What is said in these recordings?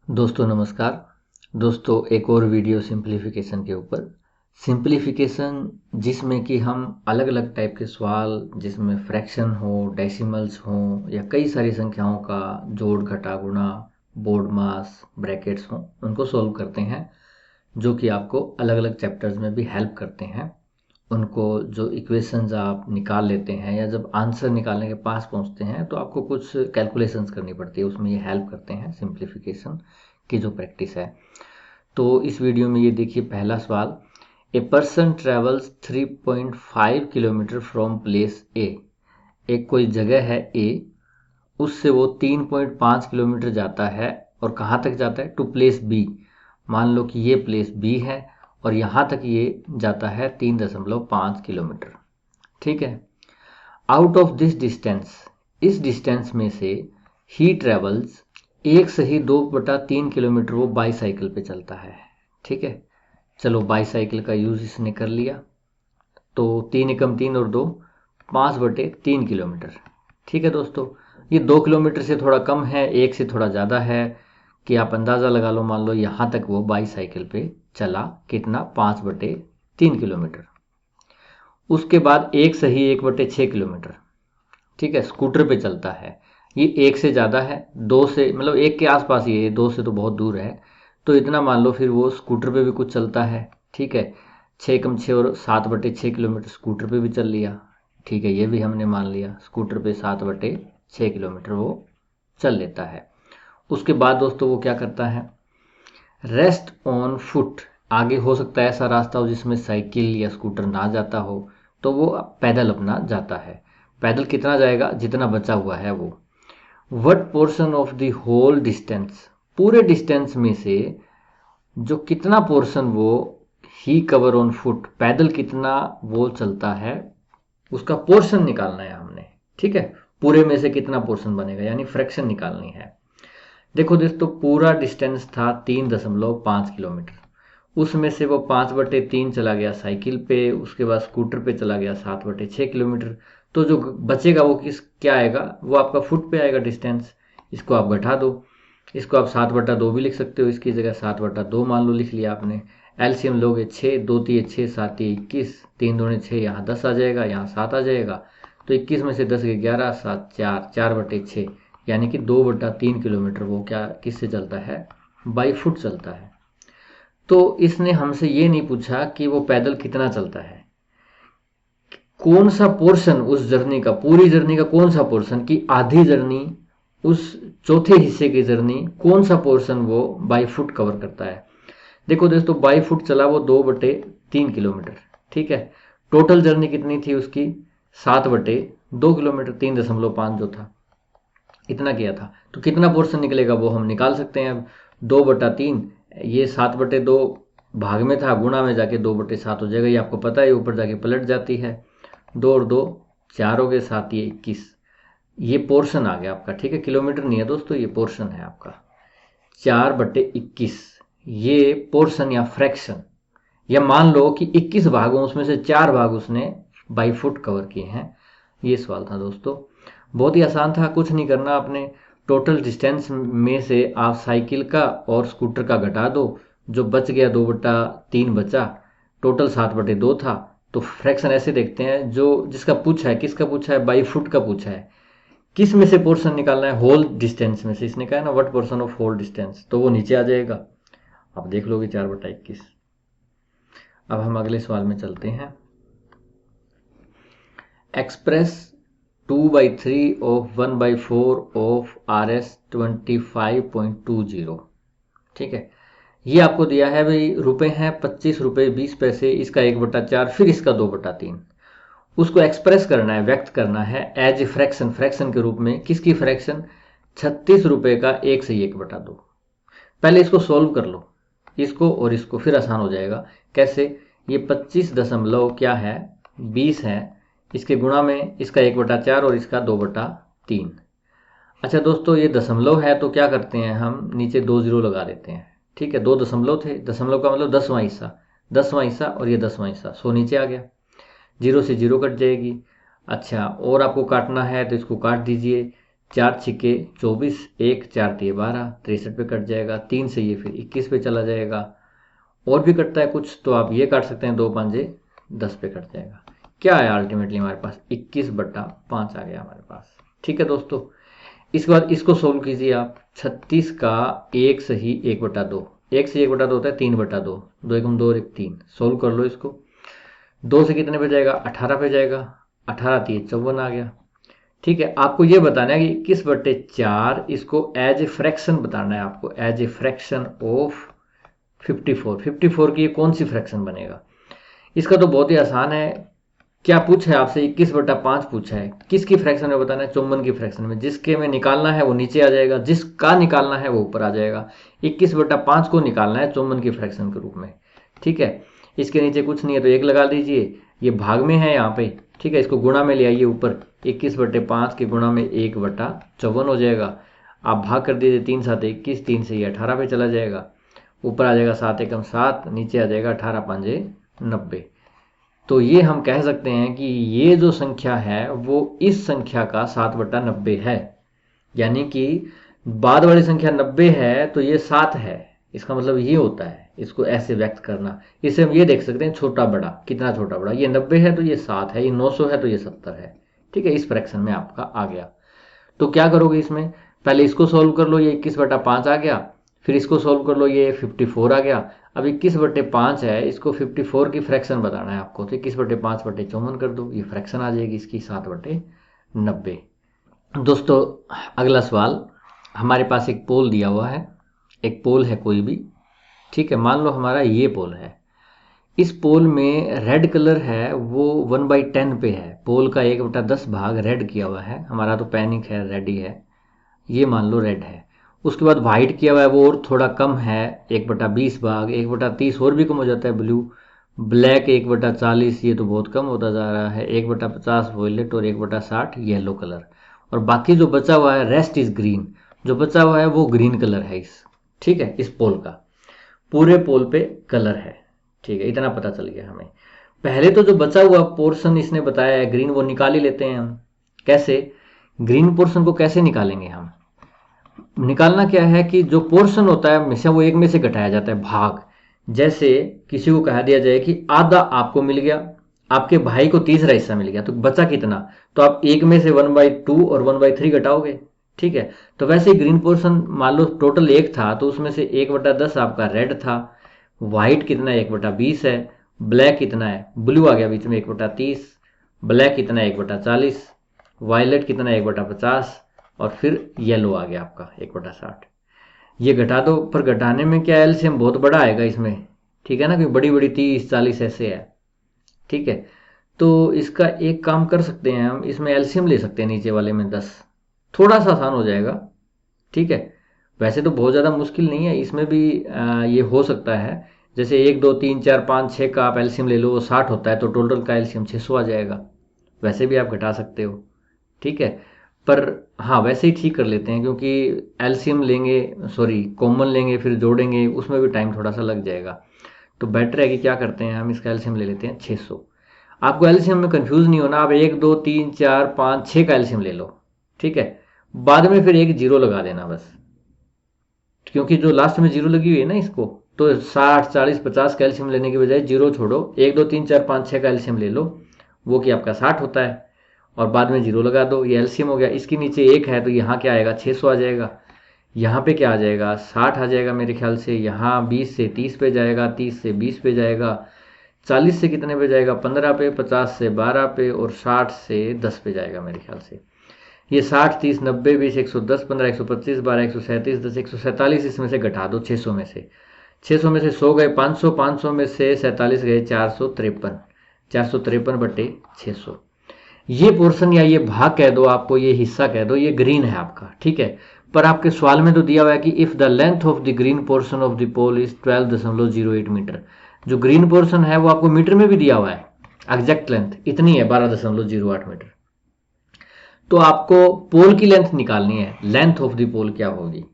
दोस्तों नमस्कार। दोस्तों एक और वीडियो सिंप्लीफिकेशन के ऊपर। सिंप्लीफिकेशन जिसमें कि हम अलग अलग टाइप के सवाल जिसमें फ्रैक्शन हो, डेसिमल्स हो या कई सारी संख्याओं का जोड़ घटा गुणा, बोर्ड मास, ब्रैकेट्स हो, उनको सॉल्व करते हैं, जो कि आपको अलग अलग चैप्टर्स में भी हेल्प करते हैं। उनको जो इक्वेशंस आप निकाल लेते हैं या जब आंसर निकालने के पास पहुंचते हैं तो आपको कुछ कैलकुलेशंस करनी पड़ती है, उसमें ये हेल्प करते हैं सिंप्लीफिकेशन की जो प्रैक्टिस है। तो इस वीडियो में ये देखिए पहला सवाल। A person travels 3.5 kilometre from place A. एक कोई जगह है ए, उससे वो 3.5 किलोमीटर जाता है और कहाँ तक जाता है? To place B. मान लो कि ये प्लेस बी है और यहाँ तक ये जाता है 3.5 किलोमीटर। ठीक है। आउट ऑफ दिस डिस्टेंस, इस डिस्टेंस में से ही ट्रेवल्स, एक सही 2/3 किलोमीटर वो बाईसाइकिल पे चलता है। ठीक है, चलो बाईसाइकिल का यूज इसने कर लिया, तो 3 एकम 3 और 2, 5/3 किलोमीटर। ठीक है दोस्तों, ये 2 किलोमीटर से थोड़ा कम है, एक से थोड़ा ज़्यादा है, कि आप अंदाज़ा लगा लो। मान लो यहाँ तक वो बाईसाइकिल पे चला, कितना? 5/3 किलोमीटर। उसके बाद एक सही 1/6 किलोमीटर। ठीक है, स्कूटर पे चलता है। ये एक से ज़्यादा है, दो से मतलब एक के आसपास ही है, दो से तो बहुत दूर है, तो इतना मान लो फिर वो स्कूटर पे भी कुछ चलता है। ठीक है, 6 एकम 6 और 7/6 किलोमीटर स्कूटर पे भी चल लिया। ठीक है, ये भी हमने मान लिया, स्कूटर पे 7/6 किलोमीटर वो चल लेता है। उसके बाद दोस्तों वो क्या करता है? Rest on foot. आगे हो सकता है ऐसा रास्ता हो जिसमें साइकिल या स्कूटर ना जाता हो, तो वो पैदल अपना जाता है। पैदल कितना जाएगा? जितना बचा हुआ है वो। What portion of the whole distance, पूरे डिस्टेंस में से जो कितना पोर्शन वो ही कवर ऑन फुट, पैदल कितना वो चलता है, उसका पोर्शन निकालना है हमने। ठीक है, पूरे में से कितना पोर्शन बनेगा, यानी फ्रैक्शन निकालनी है। देखो दोस्तों, पूरा डिस्टेंस था 3.5 किलोमीटर, उसमें से वो 5/3 चला गया साइकिल पे, उसके बाद स्कूटर पे चला गया 7/6 किलोमीटर। तो जो बचेगा वो क्या आएगा? वो आपका फुट पे आएगा डिस्टेंस। इसको आप घटा दो, इसको आप 7/2 भी लिख सकते हो, इसकी जगह 7/2 मान लो लिख लिया आपने। एलसीएम लोगे 6, 2 3 6, 7 21, 3 दूनी 6, यहाँ 10 आ जाएगा, यहाँ 7 आ जाएगा। तो 21 में से 10 के 11, 7 4, 4/6, यानी कि 2/3 किलोमीटर वो क्या किससे चलता है? बाई फुट चलता है। तो इसने हमसे ये नहीं पूछा कि वो पैदल कितना चलता है, कौन सा पोर्शन उस जर्नी का, पूरी जर्नी का कौन सा पोर्शन, की आधी जर्नी, उस चौथे हिस्से की जर्नी, कौन सा पोर्शन वो बाई फुट कवर करता है। देखो दोस्तों, बाई फुट चला वो 2/3 किलोमीटर। ठीक है, टोटल जर्नी कितनी थी उसकी? 7/2 किलोमीटर, 3.5 जो था, इतना किया था। तो कितना पोर्शन निकलेगा वो हम निकाल सकते हैं अब। 2/3, ये 7/2 भाग में था, गुणा में जाके 2/7 हो जाएगा, ये आपको पता है, ऊपर जाके पलट जाती है। 2 और 2 4 हो गए, 7 ये 21, ये पोर्शन आ गया आपका। ठीक है, किलोमीटर नहीं है दोस्तों, ये पोर्शन है आपका। 4/21 ये पोर्शन या फ्रैक्शन, या मान लो कि 21 भागों उसमें से 4 भाग उसने बाई फुट कवर किए हैं। ये सवाल था दोस्तों, बहुत ही आसान था, कुछ नहीं करना आपने। टोटल डिस्टेंस में से आप साइकिल का और स्कूटर का घटा दो, जो बच गया 2/3 बचा, टोटल 7/2 था। तो फ्रैक्शन ऐसे देखते हैं, जो जिसका पूछा है, किसका पूछा है? बाई फुट का पूछा है। किस में से पोर्शन निकालना है? होल डिस्टेंस में से। इसने कहा है ना what portion of whole distance, तो वो नीचे आ जाएगा, आप देख लोगे 4/21। अब हम अगले सवाल में चलते हैं। Express 2/3 of 1/4 of RS 25.20। ठीक है, ये आपको दिया है भाई, रुपए हैं 25 रुपये 20 पैसे, इसका 1/4, फिर इसका 2/3। उसको एक्सप्रेस करना है, व्यक्त करना है एज ए फ्रैक्शन, फ्रैक्शन के रूप में। किसकी फ्रैक्शन? 36 रुपये का 1/2। पहले इसको सोल्व कर लो, इसको और इसको, फिर आसान हो जाएगा। कैसे? ये 25 दशमलव क्या है? 20 है, इसके गुणा में इसका 1/4 और इसका 2/3। अच्छा दोस्तों, ये दशमलव है तो क्या करते हैं हम? नीचे 2 जीरो लगा देते हैं। ठीक है, 2 दशमलव थे, दशमलव का मतलब 10वां हिस्सा, 10वां हिस्सा और ये 10वां हिस्सा, 100 नीचे आ गया, जीरो से जीरो कट जाएगी। अच्छा, और आपको काटना है तो इसको काट दीजिए, 4 छिके 24, 1 4 दिए 12, 63 पे कट जाएगा। 3 से ये फिर 21 पे चला जाएगा। और भी कटता है कुछ तो आप ये काट सकते हैं, 2 5 10 पे कट जाएगा। क्या है अल्टीमेटली हमारे पास 21/5 आ गया हमारे पास। ठीक है दोस्तों, इसके बाद इसको सोल्व कीजिए आप। 36 का 1 सही 1/2, 1 से 1/2 होता है 3/2, 2 एकम 2 और 1 3। सोल्व कर लो इसको। 2 से कितने पे जाएगा? 18 पे जाएगा। 18 3 54 आ गया। ठीक है, आपको ये बताना है कि 21/4 इसको एज ए फ्रैक्शन बताना है आपको, एज ए फ्रैक्शन ऑफ 54 की ये कौन सी फ्रैक्शन बनेगा? इसका तो बहुत ही आसान है। क्या पूछा है आपसे? 21/5 पूछा है। किसकी फ्रैक्शन में बताना है? चुंबन की फ्रैक्शन में। जिसके में निकालना है वो नीचे आ जाएगा, जिसका निकालना है वो ऊपर आ जाएगा। 21/5 को निकालना है चुंबन की फ्रैक्शन के रूप में। ठीक है, इसके नीचे कुछ नहीं है तो 1 लगा दीजिए। ये भाग में है यहाँ पे। ठीक है, इसको गुणा में ले आइए ऊपर। 21/5 के गुणा में 1/54 हो जाएगा। आप भाग कर दीजिए। 3 7 21, 3 से ये 18 पे चला जाएगा। ऊपर आ जाएगा 7 एकम 7, नीचे आ जाएगा 18 5 90। तो ये हम कह सकते हैं कि ये जो संख्या है वो इस संख्या का 7/90 है। यानी कि बाद वाली संख्या 90 है तो ये 7 है। इसका मतलब ये होता है, इसको ऐसे व्यक्त करना। इससे हम ये देख सकते हैं छोटा बड़ा, कितना छोटा बड़ा। ये 90 है तो ये 7 है, ये 900 है तो ये 70 है। ठीक है, इस फ्रैक्शन में आपका आ गया। तो क्या करोगे इसमें? पहले इसको सोल्व कर लो, ये 21/5 आ गया। फिर इसको सोल्व कर लो, ये 54 आ गया। अब 21/5 है, इसको 54 की फ्रैक्शन बताना है आपको। तो 21/5/54 कर दो, ये फ्रैक्शन आ जाएगी इसकी 7/90। दोस्तों अगला सवाल, हमारे पास एक पोल दिया हुआ है। एक पोल है कोई भी। ठीक है, मान लो हमारा ये पोल है। इस पोल में रेड कलर है वो 1/10 पे है। पोल का 1/10 भाग रेड किया हुआ है। हमारा तो पैनिक है, रेड ही है। ये मान लो रेड है। उसके बाद वाइट किया हुआ है वो और थोड़ा कम है, 1/20 भाग। 1/30 और भी कम हो जाता है ब्लू। ब्लैक 1/40, ये तो बहुत कम होता जा रहा है। 1/50 वॉयलेट और 1/60 येलो कलर। और बाकी जो बचा हुआ है रेस्ट इज ग्रीन। जो बचा हुआ है वो ग्रीन कलर है इस, ठीक है, इस पोल का। पूरे पोल पे कलर है। ठीक है, इतना पता चल गया हमें। पहले तो जो बचा हुआ पोर्शन इसने बताया है ग्रीन, वो निकाल ही लेते हैं हम। कैसे? ग्रीन पोर्शन को कैसे निकालेंगे हम? निकालना क्या है कि जो पोर्शन होता है हमेशा वो एक में से घटाया जाता है, भाग। जैसे किसी को कहा दिया जाए कि आधा आपको मिल गया, आपके भाई को तीसरा हिस्सा मिल गया, तो बचा कितना? तो आप एक में से 1/2 और 1/3 घटाओगे। ठीक है, तो वैसे ही ग्रीन पोर्शन मान लो टोटल 1 था तो उसमें से 1/10 आपका रेड था। व्हाइट कितना है? 1/20 है। ब्लैक कितना है? ब्लू आ गया बीच में, 1/30। ब्लैक कितना है? 1/40। वायलेट कितना है? 1/50। और फिर येलो आ गया आपका 1/60। ये घटा दो, पर घटाने में क्या एलसीएम बहुत बड़ा आएगा इसमें। ठीक है ना, क्योंकि बड़ी बड़ी 30 40 ऐसे है। ठीक है, तो इसका एक काम कर सकते हैं हम, इसमें एलसीएम ले सकते हैं नीचे वाले में 10। थोड़ा सा आसान हो जाएगा। ठीक है, वैसे तो बहुत ज़्यादा मुश्किल नहीं है, इसमें भी ये हो सकता है। जैसे 1 2 3 4 5 6 का आप एलसीएम ले लो, वो 60 होता है तो टोटल का एलसीएम 600 आ जाएगा। वैसे भी आप घटा सकते हो। ठीक है, पर हाँ वैसे ही ठीक कर लेते हैं, क्योंकि एलसीएम लेंगे, सॉरी कॉमन लेंगे फिर जोड़ेंगे, उसमें भी टाइम थोड़ा सा लग जाएगा। तो बेटर है कि क्या करते हैं हम, इसका एलसीएम ले लेते हैं 600। आपको एलसीएम में कंफ्यूज नहीं होना, आप 1 2 3 4 5 6 का एलसीएम ले लो। ठीक है, बाद में फिर एक जीरो लगा देना बस, क्योंकि जो लास्ट में जीरो लगी हुई है ना इसको, तो 60 40 50 का एलसीएम लेने की बजाय जीरो छोड़ो, 1 2 3 4 5 6 का एलसीएम ले लो, वो कि आपका 60 होता है। और बाद में जीरो लगा दो, ये एलसीएम हो गया। इसके नीचे 1 है तो यहाँ क्या आएगा? 600 आ जाएगा। यहाँ पे क्या आ जाएगा? 60 आ जाएगा मेरे ख्याल से। यहाँ 20 से 30 पे जाएगा, 30 से 20 पे जाएगा, 40 से कितने पे जाएगा? 15 पे, 50 से 12 पे, और 60 से 10 पे जाएगा मेरे ख्याल से। ये 60 30 90 20 110 15 125 12 137 10 147, इसमें से घटा दो 600 में से। 600 में से 100 गए 500, 500 में से 47 गए 453, 453/600। ये पोर्शन या ये भाग कह दो, आपको ये हिस्सा कह दो, ये ग्रीन है आपका। ठीक है, पर आपके सवाल में तो दिया हुआ है कि if the length of the green portion of the pole is 12.08 metre. जो ग्रीन पोर्शन है वो आपको मीटर में भी दिया हुआ है, एग्जैक्ट लेंथ इतनी है 12.08 मीटर। तो आपको पोल की लेंथ निकालनी है। लेंथ ऑफ द पोल क्या होगी?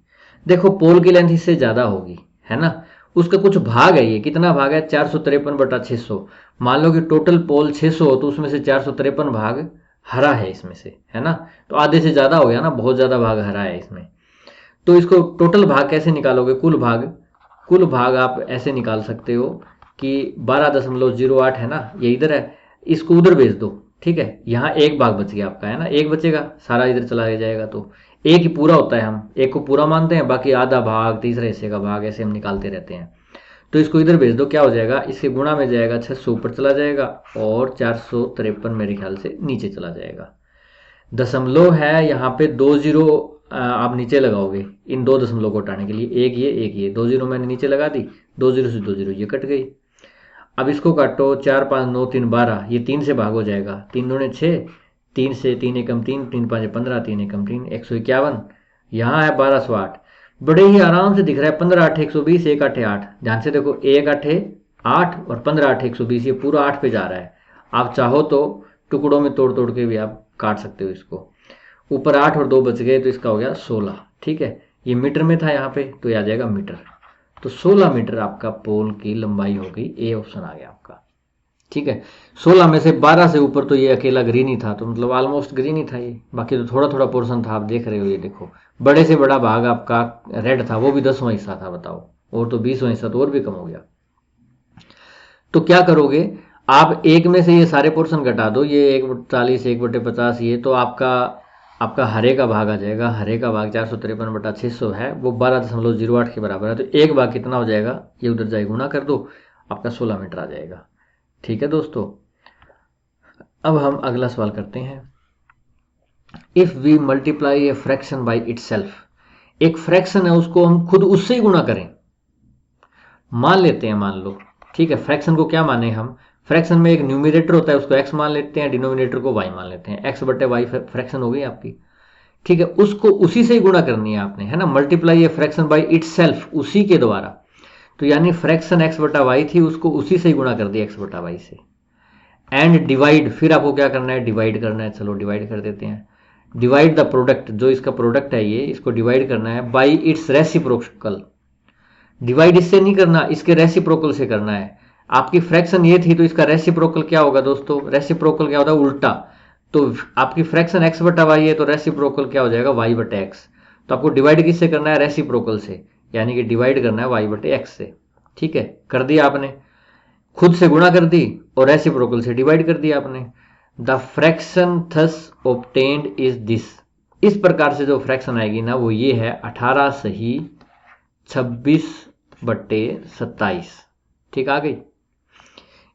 देखो पोल की लेंथ इससे ज्यादा होगी, है ना। उसका कुछ भाग है, ये कितना भाग है? 453/600। मान लो कि टोटल पोल 600 हो तो उसमें से 453 भाग हरा है इसमें से, है ना। तो आधे से ज़्यादा हो गया ना, बहुत ज़्यादा भाग हरा है इसमें। तो इसको टोटल भाग कैसे निकालोगे, कुल भाग आप ऐसे निकाल सकते हो कि 12.08 है ना, ये इधर है, इसको उधर भेज दो, ठीक है। यहाँ एक भाग बच गया आपका, है ना, एक बचेगा, सारा इधर चला जाएगा। तो एक ही पूरा होता है, हम एक को पूरा मानते हैं, बाकी आधा भाग, तीसरे हिस्से का भाग, ऐसे हम निकालते रहते हैं। तो इसको इधर भेज दो, क्या हो जाएगा, इसके गुणा में जाएगा, 600 ऊपर चला जाएगा और 453 मेरे ख्याल से नीचे चला जाएगा। दशमलव है यहाँ पे, 2 जीरो आप नीचे लगाओगे इन दो दशमलव को हटाने के लिए, एक ये 2 जीरो मैंने नीचे लगा दी, 2 जीरो से 2 जीरो ये कट गई। अब इसको काटो, 4 5 9 3 12, ये 3 से भाग हो जाएगा, 3 दूने 6, 3 से 3 एकम 3, 3 5 15, 3 एकम 3, 151। यहाँ है 1208, बड़े ही आराम से दिख रहा है, 15 8 120, 1 8 8, ध्यान से देखो, 1 8 8 और 15 8 120, ये पूरा 8 पे जा रहा है। आप चाहो तो टुकड़ों में तोड़ तोड़ के भी आप काट सकते हो इसको। ऊपर 8 और 2 बच गए, तो इसका हो गया 16, ठीक है। ये मीटर में था यहाँ पे, तो ये आ जाएगा मीटर। तो 16 मीटर आपका पोल की लंबाई हो गई, ए ऑप्शन आ गया आपका, ठीक है। 16 में से 12 से ऊपर तो ये अकेला ग्रीन ही था, तो मतलब ऑलमोस्ट ग्रीन ही था ये, बाकी तो थोड़ा थोड़ा पोर्शन था, आप देख रहे हो, ये देखो बड़े से बड़ा भाग आपका रेड था, वो भी 10वां हिस्सा था, बताओ, और तो 20वां हिस्सा तो और भी कम हो गया। तो क्या करोगे आप, एक में से ये सारे पोर्शन घटा दो, ये 1/40 1/50, ये तो आपका हरे का भाग आ जाएगा। हरे का भाग 453/600 है, वो 12.08 के बराबर है। तो एक भाग कितना हो जाएगा, ये उधर जाए गुना कर दो, आपका 16 मीटर आ जाएगा, ठीक है दोस्तों। अब हम अगला सवाल करते हैं। If we multiply a fraction by itself, एक फ्रैक्शन है उसको हम खुद उससे ही गुणा करें, मान लेते हैं, मान लो, ठीक है। फ्रैक्शन को क्या माने हम, फ्रैक्शन में एक न्यूमिनेटर होता है, उसको x मान लेते हैं, डिनोमिनेटर को y मान लेते हैं, x/y फ्रैक्शन हो गई आपकी, ठीक है। उसको उसी से ही गुणा करनी है आपने, है ना, मल्टीप्लाई ये फ्रैक्शन बाई इटसेल्फ, उसी के द्वारा। तो यानी फ्रैक्शन x/y थी, उसको उसी से ही गुणा कर दिया x/y से। एंड डिवाइड, फिर आपको क्या करना है, डिवाइड करना है, चलो डिवाइड कर देते हैं। डिवाइड द प्रोडक्ट, जो इसका प्रोडक्ट है ये, इसको डिवाइड करना है बाई इट्स रेसिप्रोकल। डिवाइड इससे नहीं करना, इसके रेसिप्रोकल से करना है। आपकी फ्रैक्शन ये थी, तो इसका रेसिप्रोकल क्या होगा दोस्तों, रेसिप्रोकल क्या होता है, उल्टा। तो आपकी फ्रैक्शन x/y है, तो रेसिप्रोकल क्या हो जाएगा, y/x। तो आपको डिवाइड किससे करना है, रेसिप्रोकल से, यानी कि डिवाइड करना है y/x से, ठीक है। कर दिया आपने, खुद से गुणा कर दी और रेसिप्रोकल से डिवाइड कर दिया आपने। The fraction thus obtained is this, इस प्रकार से जो फ्रैक्शन आएगी ना, वो ये है 18 सही 26/27, ठीक आ गई।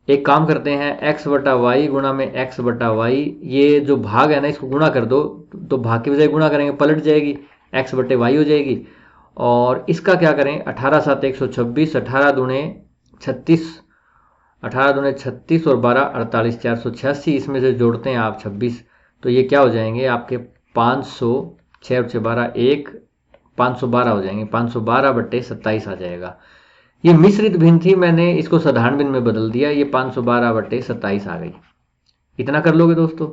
एक काम करते हैं, x/y गुणा में x/y, ये जो भाग है ना, इसको गुणा कर दो, तो भाग की बजाय गुणा करेंगे, पलट जाएगी, x/y हो जाएगी। और इसका क्या करें, 18 7 126, 18 दूने 36, 18 दूने 36 और 12 48, 486, इसमें से जोड़ते हैं आप 26, तो ये क्या हो जाएंगे आपके 500, 6 और 6 12 1, 512 हो जाएंगे, 512/27 आ जाएगा। ये मिश्रित भिन्न थी, मैंने इसको साधारण भिन्न में बदल दिया, ये 512/27 आ गई। इतना कर लोगे दोस्तों।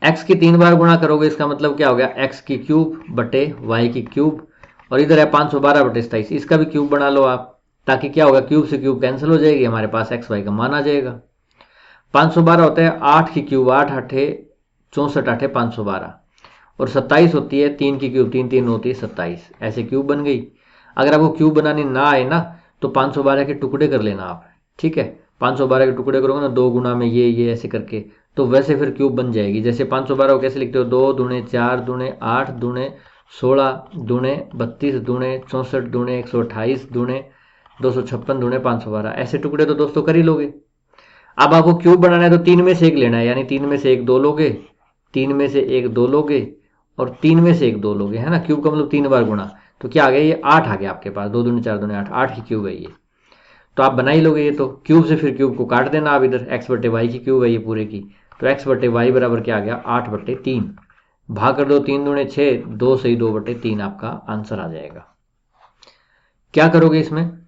x की 3 बार गुणा करोगे, इसका मतलब क्या हो गया, x की क्यूब बटे y की क्यूब, और इधर है 512/27, इसका भी क्यूब बना लो आप, ताकि क्या होगा, क्यूब से क्यूब कैंसिल हो जाएगी, हमारे पास एक्स वाई का मान आ जाएगा। 512 होता है 8 की क्यूब 8 8 64 8 512, और 27 होती है 3 की क्यूब 3 3 होती है 27, ऐसे क्यूब बन गई। अगर आपको क्यूब बनानी ना आए ना, तो 512 के टुकड़े कर लेना आप, ठीक है। 512 के टुकड़े करोगे ना, 2 गुना में ये ऐसे करके, तो वैसे फिर क्यूब बन जाएगी। जैसे 512 को कैसे लिखते हो, 2 दूने 4 दूने 8 दूने 16 दूने 32 दूने 64 दूने 128 दूने 256 दूने 512, ऐसे टुकड़े तो दोस्तों कर ही लोगे। अब आपको क्यूब बनाना है, तो 3 में से 1 लेना है, यानी 3 में से 1 2 लोगे, 3 में से 1 2 लोगे, और 3 में से 1 2 लोगे, है ना। क्यूब का मतलब 3 बार गुणा, तो क्या आ गया, ये 8 आ गया आपके पास, 2 दूने 4 दूने 8, 8 की क्यूब है ये। तो आप बना ही लोगे ये, तो क्यूब से फिर क्यूब को काट देना आप, इधर x/y की क्यूब है ये पूरे की, तो x/y बराबर क्या आ गया, 8/3, भाग कर दो, 3 दूने 6, 2 सही 2/3 आपका आंसर आ जाएगा। क्या करोगे इसमें,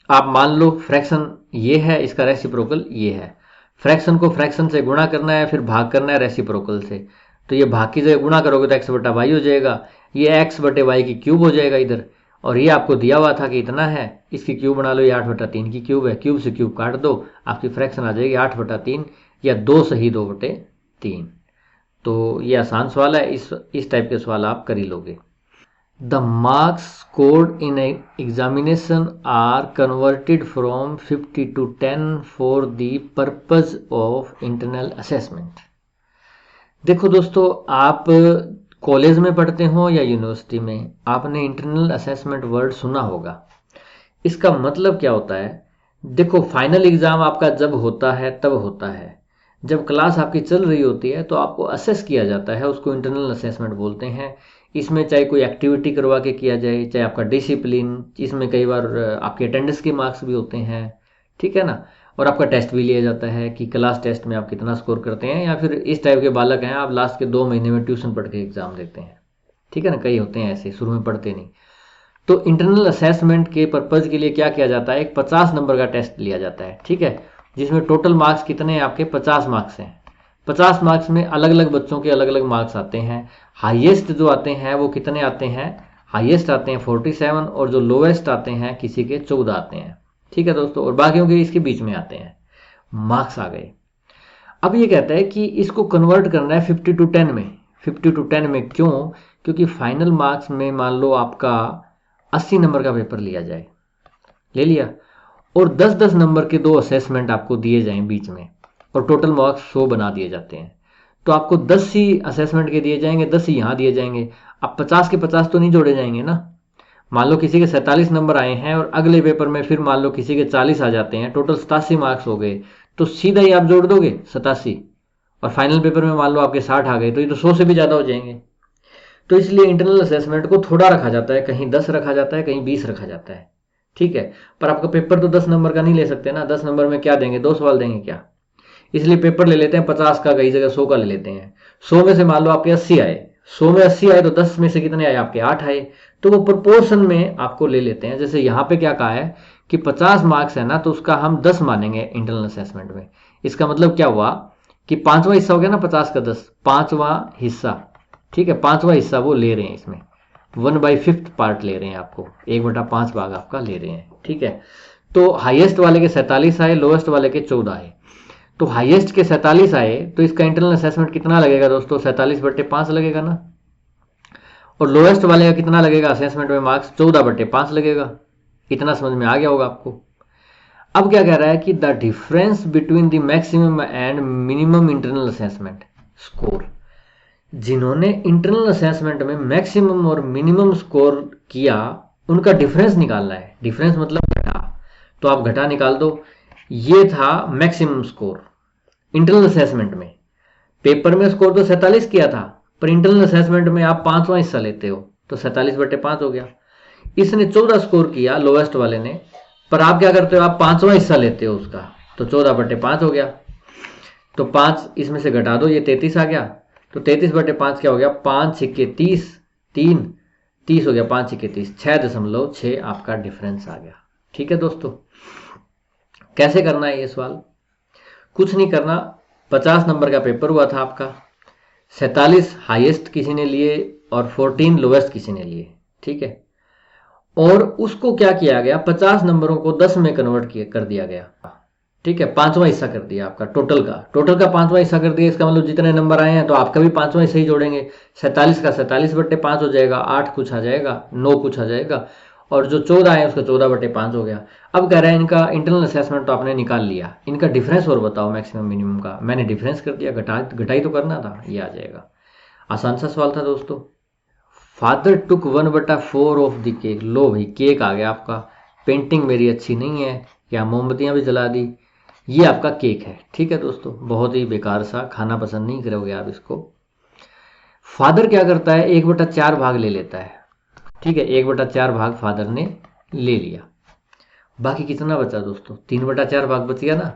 आप मान लो फ्रैक्शन ये है, इसका रेसिप्रोकल ये है, फ्रैक्शन को फ्रैक्शन से गुणा करना है, फिर भाग करना है रेसिप्रोकल से। तो ये भाग की जगह गुणा करोगे तो x/y हो जाएगा, ये x/y की क्यूब हो जाएगा इधर, और ये आपको दिया हुआ था कि इतना है, इसकी क्यूब बना लो, ये 8/3 की क्यूब है, क्यूब से क्यूब काट दो, आपकी फ्रैक्शन आ जाएगी 8/3, या 2 सही 2/3, 3। तो ये आसान सवाल है, इस टाइप के सवाल आप कर ही लोगे। The marks scored in examination are converted from 50 to 10 for the purpose of internal assessment. देखो दोस्तों, आप कॉलेज में पढ़ते हो या यूनिवर्सिटी में, आपने इंटरनल असेसमेंट वर्ड सुना होगा। इसका मतलब क्या होता है? देखो, फाइनल एग्जाम आपका जब होता है तब होता है जब क्लास आपकी चल रही होती है तो आपको असेस किया जाता है, उसको इंटरनल असेसमेंट बोलते हैं। इसमें चाहे कोई एक्टिविटी करवा के किया जाए, चाहे आपका डिसिप्लिन, इसमें कई बार आपके अटेंडेंस के मार्क्स भी होते हैं, ठीक है ना। और आपका टेस्ट भी लिया जाता है कि क्लास टेस्ट में आप कितना स्कोर करते हैं, या फिर इस टाइप के बालक हैं आप लास्ट के 2 महीने में ट्यूशन पढ़ के एग्जाम देते हैं, ठीक है ना। कई होते हैं ऐसे, शुरू में पढ़ते नहीं। तो इंटरनल असेसमेंट के पर्पज़ के लिए क्या किया जाता है, एक 50 नंबर का टेस्ट लिया जाता है, ठीक है, जिसमें टोटल मार्क्स कितने हैं आपके, 50 मार्क्स हैं। 50 मार्क्स में अलग अलग बच्चों के अलग अलग मार्क्स आते हैं। हाईएस्ट जो आते हैं वो कितने आते हैं, हाईएस्ट आते हैं 47, और जो लोवेस्ट आते हैं किसी के 14 आते हैं, ठीक है दोस्तों, और बाकियों के इसके बीच में आते हैं। मार्क्स आ गए। अब ये कहता है कि इसको कन्वर्ट करना है 50 to 10 में। 50 to 10 में क्यों? क्योंकि फाइनल मार्क्स में मान लो आपका 80 नंबर का पेपर लिया जाए, ले लिया, और 10-10 नंबर के 2 असेसमेंट आपको दिए जाएं बीच में, और टोटल मार्क्स 100 बना दिए जाते हैं। तो आपको 10 ही असेसमेंट के दिए जाएंगे, 10 ही यहाँ दिए जाएंगे। अब 50 के 50 तो नहीं जोड़े जाएंगे ना। मान लो किसी के 47 नंबर आए हैं और अगले पेपर में फिर मान लो किसी के 40 आ जाते हैं, टोटल 87 मार्क्स हो गए, तो सीधा ही आप जोड़ दोगे 87, और फाइनल पेपर में मान लो आपके 60 आ गए, तो ये तो 100 से भी ज़्यादा हो जाएंगे। तो इसलिए इंटरनल असेसमेंट को थोड़ा रखा जाता है, कहीं 10 रखा जाता है, कहीं 20 रखा जाता है, ठीक है। पर आपका पेपर तो 10 नंबर का नहीं ले सकते ना। 10 नंबर में क्या देंगे, 2 सवाल देंगे क्या? इसलिए पेपर ले लेते हैं 50 का, कई जगह 100 का ले लेते हैं। 100 में से मान लो आपके 80 आए, 100 में 80 आए तो 10 में से कितने आए आपके, 8 आए। तो वो प्रोपोर्शन में आपको ले लेते हैं। जैसे यहाँ पे क्या कहा है कि 50 मार्क्स है ना, तो उसका हम 10 मानेंगे इंटरनल असेसमेंट में। इसका मतलब क्या हुआ कि 5वां हिस्सा हो गया ना, 50 का 10, 5वां हिस्सा, ठीक है, 5वां हिस्सा वो ले रहे हैं इसमें, 1/5 पार्ट ले रहे हैं आपको, 1/5 भाग आपका ले रहे हैं, ठीक है। तो हाईएस्ट वाले के 47 आए, लोएस्ट वाले के 14 आए। तो हाईएस्ट के 47 आए तो इसका इंटरनल असेसमेंट कितना लगेगा दोस्तों, 47/5 लगेगा ना। और लोएस्ट वाले का कितना लगेगा असेसमेंट में मार्क्स, 14/5 लगेगा। इतना समझ में आ गया होगा आपको। अब क्या कह रहा है कि the difference between the maximum and minimum internal assessment score, जिन्होंने इंटरनल असेसमेंट में मैक्सिमम और मिनिमम स्कोर किया उनका डिफरेंस निकालना है। डिफरेंस मतलब घटा, तो आप घटा निकाल दो। ये था मैक्सिमम स्कोर इंटरनल असेसमेंट में। पेपर में स्कोर तो 47 किया था, पर इंटरनल असेसमेंट में आप 5वां हिस्सा लेते हो तो 47/5 हो गया। इसने 14 स्कोर किया लोवेस्ट वाले ने, पर आप क्या करते हो, आप 5वां हिस्सा लेते हो उसका, तो 14/5 हो गया। तो 5 इसमें से घटा दो, ये 33 आ गया। तो 33/5 क्या हो गया, 5 छिक्के 30, 3 30 हो गया, 5 छिक्के 30, 6.6 आपका डिफरेंस आ गया, ठीक है दोस्तों। कैसे करना है ये सवाल, कुछ नहीं करना। 50 नंबर का पेपर हुआ था आपका, 47 हाईएस्ट किसी ने लिए और 14 लोवेस्ट किसी ने लिए, ठीक है। और उसको क्या किया गया, 50 नंबरों को 10 में कन्वर्ट कर दिया गया, ठीक है। 5वां हिस्सा कर दिया आपका, टोटल का 5वां हिस्सा कर दिया। इसका मतलब जितने नंबर आए हैं तो आपका भी 5वां हिस्सा ही जोड़ेंगे। 47 का 47/5 हो जाएगा, 8 कुछ आ जाएगा, 9 कुछ आ जाएगा, और जो 14 आए उसका 14/5 हो गया। अब कह रहा है इनका इंटरनल असेसमेंट तो आपने निकाल लिया, इनका डिफरेंस और बताओ मैक्सिमम मिनिमम का। मैंने डिफरेंस कर दिया, घटाई तो करना था, ये आ जाएगा। आसान सा सवाल था दोस्तों। Father took 1/4 of the cake. लो भाई, केक आ गया आपका। पेंटिंग मेरी अच्छी नहीं है, या मोमबत्तियां भी जला दी। ये आपका केक है, ठीक है दोस्तों, बहुत ही बेकार सा, खाना पसंद नहीं करोगे आप इसको। फादर क्या करता है, 1/4 भाग ले लेता है, ठीक है। 1/4 भाग फादर ने ले लिया। बाकी कितना बचा दोस्तों, 3/4 भाग बच गया ना।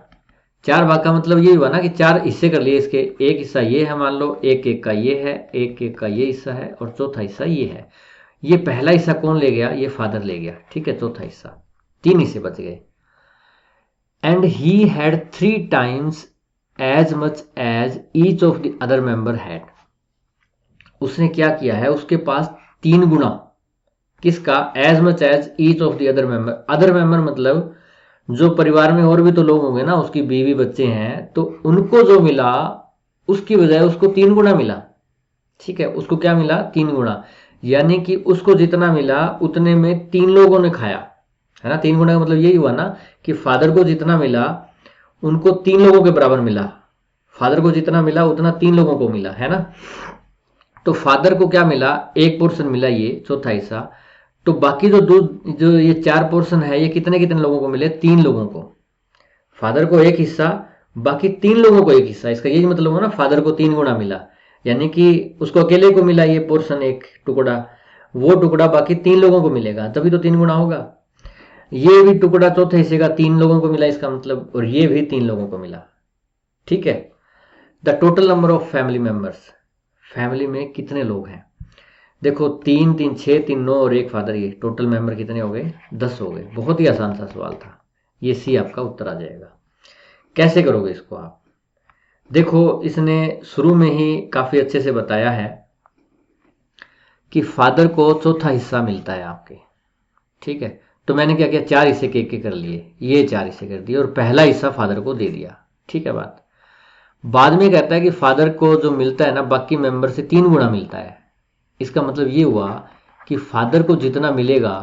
4 भाग का मतलब ये हुआ ना कि 4 हिस्से कर लिए इसके। एक हिस्सा ये है, मान लो एक केक का ये है, एक केक का ये हिस्सा है, और चौथा हिस्सा ये है। ये पहला हिस्सा कौन ले गया, ये फादर ले गया, ठीक है। चौथा हिस्सा, 3 हिस्से बच गए। And he had 3 times as much as each of the other member had। उसने क्या किया है, उसके पास 3 गुना किसका, as much as each of the other member। Other member मतलब जो परिवार में और भी तो लोग होंगे ना, उसकी बीवी बच्चे हैं, तो उनको जो मिला उसकी बजाय उसको 3 गुना मिला। ठीक है, उसको क्या मिला? 3 गुना, यानी कि उसको जितना मिला उतने में 3 लोगों ने खाया, है ना। 3 गुना का मतलब यही हुआ ना कि फादर को जितना मिला उनको 3 लोगों के बराबर मिला। फादर को जितना मिला उतना 3 लोगों को मिला, है ना। तो फादर को क्या मिला? एक पोर्शन मिला, ये चौथा हिस्सा। तो बाकी जो ये 4 पोर्शन है, ये कितने कितने लोगों को मिले? 3 लोगों को। फादर को एक हिस्सा, बाकी 3 लोगों को एक हिस्सा। इसका यही मतलब हुआ ना, फादर को 3 गुना मिला, यानी कि उसको अकेले को मिला ये पोर्शन, एक टुकड़ा, वो टुकड़ा बाकी 3 लोगों को मिलेगा, तभी तो 3 गुना होगा। ये भी टुकड़ा चौथे हिस्से का 3 लोगों को मिला, इसका मतलब, और ये भी 3 लोगों को मिला। ठीक है। The total number of family members, family में कितने लोग हैं? देखो, 3 3 6, 3 9 और एक फादर, ये टोटल मेंबर कितने हो गए? 10 हो गए। बहुत ही आसान सा सवाल था, ये सी आपका उत्तर आ जाएगा। कैसे करोगे इसको आप? देखो, इसने शुरू में ही काफी अच्छे से बताया है कि फादर को चौथा हिस्सा मिलता है आपके। ठीक है, तो मैंने क्या किया? 4 हिस्से के कर लिए, ये 4 हिस्से कर दिए और पहला हिस्सा फादर को दे दिया। ठीक है बात। बाद में कहता है कि फादर को जो मिलता है ना, बाकी मेंबर से 3 गुना मिलता है। इसका मतलब ये हुआ कि फादर को जितना मिलेगा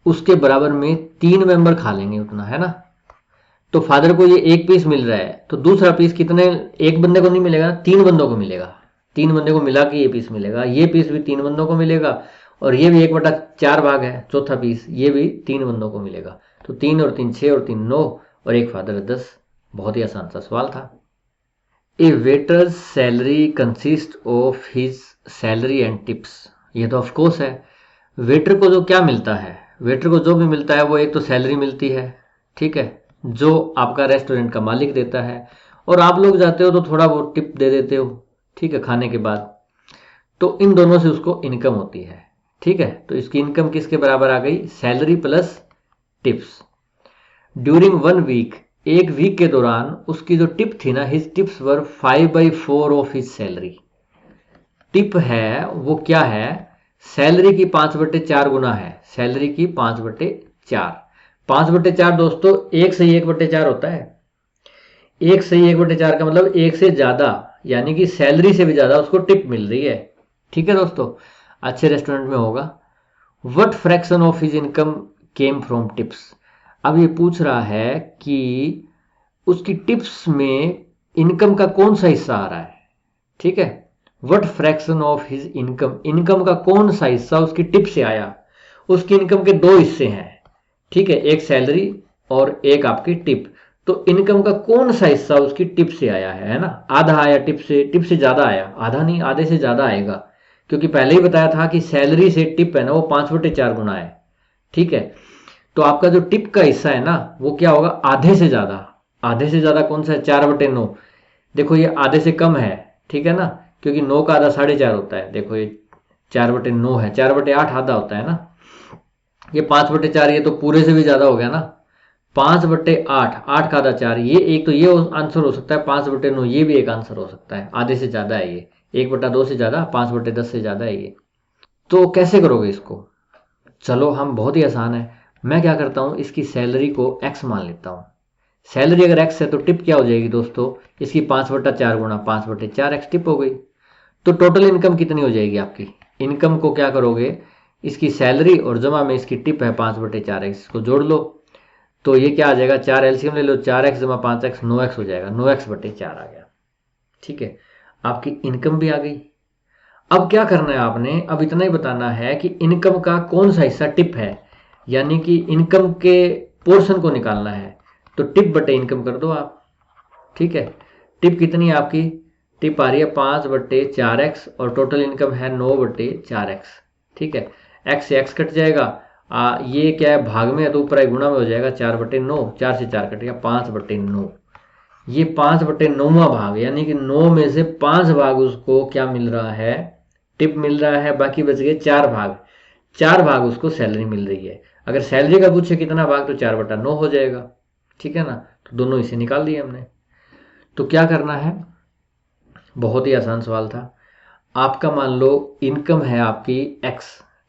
उसके बराबर में 3 मेंबर खा लेंगे उतना, है ना। तो फादर को ये एक पीस मिल रहा है, तो दूसरा पीस कितने, एक बंदे को नहीं मिलेगा, 3 बंदों को मिलेगा। 3 बंदे को मिला के ये पीस मिलेगा, ये पीस भी 3 बंदों को मिलेगा, और ये भी 1/4 भाग है, चौथा पीस, ये भी 3 बंदों को मिलेगा। तो 3 और 3 6 और 3 9 और एक फादर 10। बहुत ही आसान सा सवाल था। A waiter's salary consist of his salary and tips, ये तो ऑफकोर्स है। वेटर को जो क्या मिलता है, वेटर को जो भी मिलता है वो एक तो सैलरी मिलती है, ठीक है, जो आपका रेस्टोरेंट का मालिक देता है, और आप लोग जाते हो तो थोड़ा बहुत टिप दे देते हो, ठीक है, खाने के बाद। तो इन दोनों से उसको इनकम होती है। ठीक है, तो इसकी इनकम किसके बराबर आ गई? Salary plus tips. During 1 week, एक वीक के दौरान उसकी जो टिप थी ना, his tips were 5/4 of his salary. Tip है वो क्या है? सैलरी की 5/4 गुना है, सैलरी की 5/4। 5/4 दोस्तों 1 से 1/4 होता है। 1 से 1/4 का मतलब 1 से ज्यादा, यानी कि सैलरी से भी ज्यादा उसको टिप मिल रही है। ठीक है दोस्तों, अच्छे रेस्टोरेंट में होगा। What fraction of his income came from tips. अब ये पूछ रहा है कि उसकी टिप्स में इनकम का कौन सा हिस्सा आ रहा है। ठीक है, what fraction of his income, income का कौन सा हिस्सा उसकी टिप से आया। उसकी इनकम के 2 हिस्से हैं, ठीक है, एक सैलरी और एक आपकी टिप। तो इनकम का कौन सा हिस्सा उसकी टिप से आया है ना। आधा आया टिप से ज्यादा आया, आधा नहीं, आधे से ज्यादा आएगा, क्योंकि पहले ही बताया था कि सैलरी से टिप है ना वो 5/4 गुना है। ठीक है, तो आपका जो टिप का हिस्सा है ना वो क्या होगा? आधे से ज्यादा। आधे से ज्यादा कौन सा है? 4/9। देखो ये आधे से कम है, ठीक है ना, क्योंकि 9 का आधा 4.5 होता है। देखो ये 4/9 है, 4/8 आधा होता है ना, ये 5/4, ये तो पूरे से भी ज्यादा हो गया ना। 5/8, 8 का आधा 4, ये एक तो ये आंसर हो सकता है। 5/9 ये भी एक आंसर हो सकता है, आधे से ज्यादा है ये, 1/2 से ज्यादा, 5/10 से ज्यादा है ये। तो कैसे करोगे इसको? चलो हम, बहुत ही आसान है। मैं क्या करता हूं, इसकी सैलरी को x मान लेता हूं। सैलरी अगर x है तो टिप क्या हो जाएगी दोस्तों? इसकी 5/4 गुना 5/4x टिप हो गई। तो टोटल इनकम कितनी हो जाएगी आपकी? इनकम को क्या करोगे? इसकी सैलरी और जमा में इसकी टिप है 5/4x, इसको जोड़ लो। तो ये क्या आ जाएगा? 4 एलसीएम ले लो, 4x जमा 5x 9x हो जाएगा, 9x/4 आ गया। ठीक है, आपकी इनकम भी आ गई। अब क्या करना है आपने? अब इतना ही बताना है कि इनकम का कौन सा हिस्सा टिप है, यानी कि इनकम के पोर्शन को निकालना है। तो टिप बटे इनकम कर दो आप। ठीक है, टिप कितनी है आपकी? टिप आ रही है 5/4x और टोटल इनकम है 9/4x। ठीक है, x से x कट जाएगा, ये क्या है, भाग में है तो ऊपर गुणा में हो जाएगा, 4/9, 4 से 4 कट गया, 5/9। ये 5/9वां भाग, यानी कि 9 में से 5 भाग उसको क्या मिल रहा है? टिप मिल रहा है। बाकी बच गए 4 भाग, 4 भाग उसको सैलरी मिल रही है। अगर सैलरी का पूछे कितना भाग, तो 4/9 हो जाएगा। ठीक है ना, तो दोनों इसे निकाल दिए हमने। तो क्या करना है? बहुत ही आसान सवाल था। आपका मान लो इनकम है आपकी x,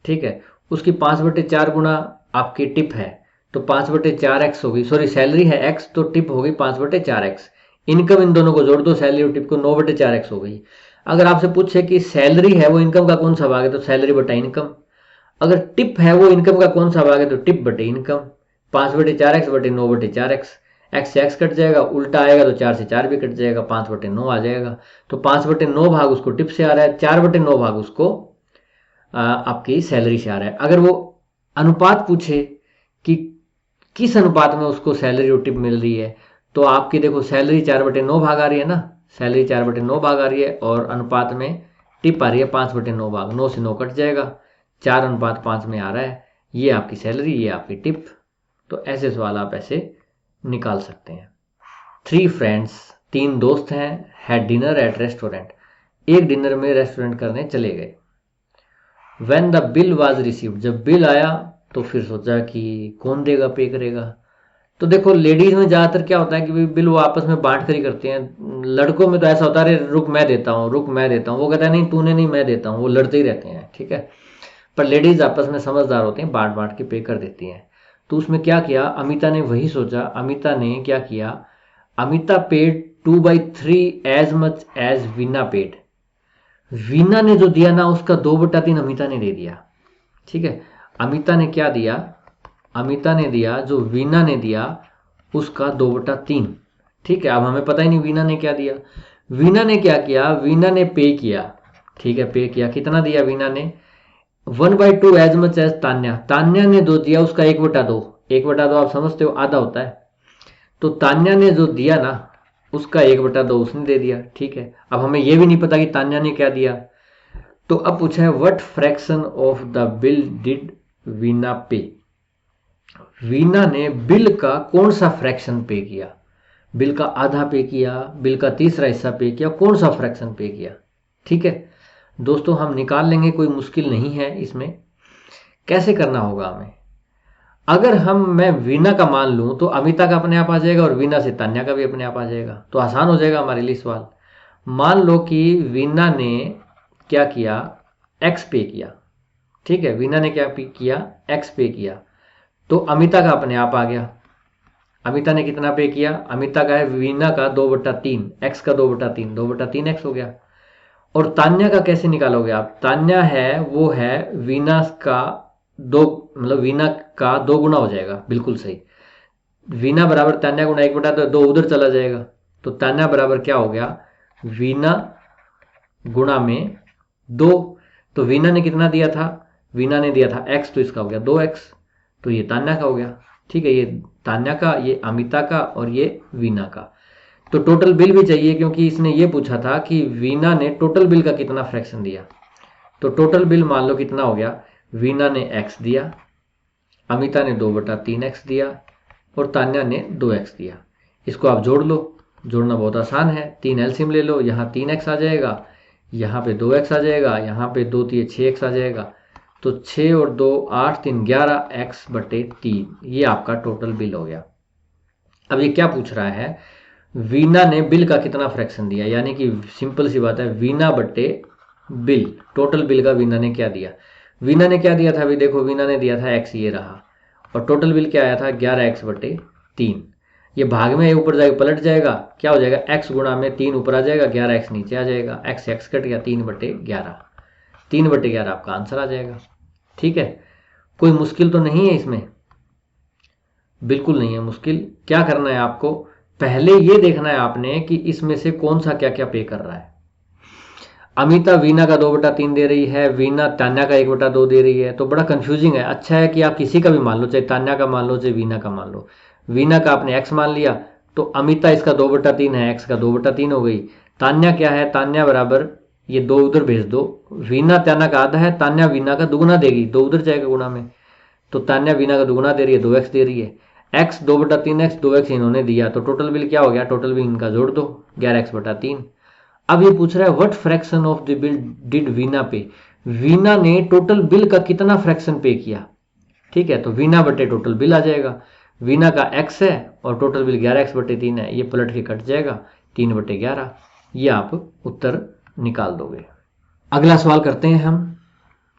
ठीक है, उसकी 5/4 गुना आपकी टिप है, तो 5/4x हो गई, सॉरी सैलरी है x तो टिप हो गई 5/4x। इनकम इन दोनों को जोड़ दो, सैलरी और टिप को, 9/4x हो गई। अगर आपसे पूछे कि सैलरी है वो इनकम का कौन सा भाग है, तो सैलरी बटा इनकम। अगर टिप है वो इनकम का कौन सा भाग है, तो टिप बटे इनकम। 5/4x बटे 9/4x, एक्स से एक्स कट जाएगा, उल्टा आएगा तो 4 से 4 भी कट जाएगा, 5/9 आ जाएगा। तो 5/9 भाग उसको टिप से आ रहा है, 4/9 भाग उसको आपकी सैलरी से आ रहा है। अगर वो अनुपात पूछे कि किस अनुपात में उसको सैलरी और टिप मिल रही है, तो आपकी देखो सैलरी 4/9 भाग आ रही है ना, सैलरी 4/9 भाग आ रही है, और अनुपात में टिप आ रही है 5/9 भाग, 9 से 9 कट जाएगा, 4:5 में आ रहा है। ये आपकी सैलरी, ये आपकी टिप। तो ऐसे सवाल आप ऐसे निकाल सकते हैं। 3 फ्रेंड्स, 3 दोस्त हैं, हैड डिनर एट रेस्टोरेंट, एक डिनर में रेस्टोरेंट करने चले गए। When the bill was received, जब बिल आया तो फिर सोचा कि कौन देगा, पे करेगा। तो देखो लेडीज में ज़्यादातर क्या होता है कि बिल वो आपस में बांट कर ही करती हैं। लड़कों में तो ऐसा होता है, अरे रुक मैं देता हूँ, रुक मैं देता हूँ, वो कहता है नहीं तूने नहीं मैं देता हूँ, वो लड़ते ही रहते हैं, ठीक है। पर लेडीज आपस में समझदार होती हैं, बांट बांट के पे कर देती हैं। तो उसमें क्या किया, अमिता ने वही सोचा, अमिता ने क्या किया, Amita paid 2/3 as much as Veena paid. Veena ने जो दिया ना उसका 2/3 अमिता ने दे दिया, ठीक है। अमिता ने क्या दिया, अमिता ने दिया जो वीना ने दिया उसका 2/3, ठीक है। अब हमें पता ही नहीं वीना ने क्या दिया। वीना ने क्या किया, वीना ने पे किया, ठीक है, पे किया। कितना दिया वीना ने, 1/2 as much as Tanya, Tanya ने जो दिया उसका 1/2, 1/2 आप समझते हो आधा होता है। तो तान्या ने जो दिया ना उसका 1/2 उसने दे दिया, ठीक है। अब हमें यह भी नहीं पता कि तान्या ने क्या दिया। तो अब पूछा है what fraction of the bill did Veena पे, वीना ने बिल का कौन सा फ्रैक्शन पे किया, बिल का आधा पे किया, बिल का तीसरा हिस्सा पे किया, कौन सा फ्रैक्शन पे किया, ठीक है। दोस्तों हम निकाल लेंगे, कोई मुश्किल नहीं है इसमें। कैसे करना होगा हमें, अगर मैं वीना का मान लूं तो अमिता का अपने आप आ जाएगा और वीना से तान्या का भी अपने आप आ जाएगा, तो आसान हो जाएगा हमारे लिए सवाल। मान लो कि वीना ने क्या किया, एक्स पे किया, ठीक है। वीना ने क्या पे किया, एक्स पे किया, तो अमिता का अपने आप आ गया। अमिता ने कितना पे किया, अमिता का है वीना का 2/3, एक्स का 2/3, 2/3 एक्स हो गया। और तान्या का कैसे निकालोगे आप, तान्या है वो है वीना का दो, मतलब वीना का 2 गुना हो जाएगा, बिल्कुल सही। वीना बराबर तान्या गुना 1/2 उधर चला जाएगा, तो तान्या बराबर क्या हो गया, वीना गुणा में 2। तो वीना ने कितना दिया था, वीना ने दिया था एक्स, तो इसका हो गया 2x, तो ये तान्या का हो गया, ठीक है। ये तान्या का, ये अमिता का और ये वीना का। तो टोटल बिल भी चाहिए क्योंकि इसने ये पूछा था कि वीना ने टोटल बिल का कितना फ्रैक्शन दिया। तो टोटल बिल मान लो कितना हो गया, वीना ने x दिया, अमिता ने 2/3x दिया और तान्या ने 2x दिया। इसको आप जोड़ लो, जोड़ना बहुत आसान है, 3 एलसीएम ले लो, यहाँ 3x आ जाएगा, यहाँ पे 2x आ जाएगा, यहाँ पे 2 3 6x आ जाएगा। तो 6 और 2 8 3 11x/3, ये आपका टोटल बिल हो गया। अब ये क्या पूछ रहा है, वीना ने बिल का कितना फ्रैक्शन दिया, यानी कि सिंपल सी बात है, वीना बटे बिल, टोटल बिल का वीना ने क्या दिया। वीना ने क्या दिया था, अभी देखो वीना ने दिया था x, ये रहा, और टोटल बिल क्या आया था 11x/3। ये भाग में ऊपर जाएगा, पलट जाएगा, क्या हो जाएगा, x गुणा में 3 ऊपर आ जाएगा, 11x नीचे आ जाएगा, x x कट गया, 3/11, 3/11 आपका आंसर आ जाएगा, ठीक है। कोई मुश्किल तो नहीं है इसमें, बिल्कुल नहीं है मुश्किल। क्या करना है आपको, पहले ये देखना है आपने कि इसमें से कौन सा क्या क्या पे कर रहा है। अमिता वीना का 2/3 दे रही है, वीना तान्या का 1/2 दे रही है, तो बड़ा कंफ्यूजिंग है। अच्छा है कि आप किसी का भी मान लो, चाहे तान्या का मान लो, चाहे वीना का मान लो। वीना का आपने x मान लिया, तो अमिता इसका 2/3 है, x का 2/3 हो गई। तान्या क्या है, तान्या बराबर ये 2 उधर भेज दो, वीना तान्या का आधा है, तान्या वीना का दुगुना देगी, 2 उधर जाएगा गुणा में, तो तान्या वीना का दुगुना दे रही है, 2x दे रही है। x 2/3x, 2x इन्होंने दिया, तो टोटल बिल क्या हो गया, टोटल बिल इनका जोड़ दो 11x/3। अब ये पूछ रहा है what fraction of the bill did Veena पे, वीना ने टोटल बिल का कितना फ्रैक्शन पे किया, ठीक है। तो वीना बटे टोटल बिल आ जाएगा, वीना का x है और टोटल बिल 11x/3 है, ये पलट के कट जाएगा, 3/11, ये आप उत्तर निकाल दोगे। अगला सवाल करते हैं हम,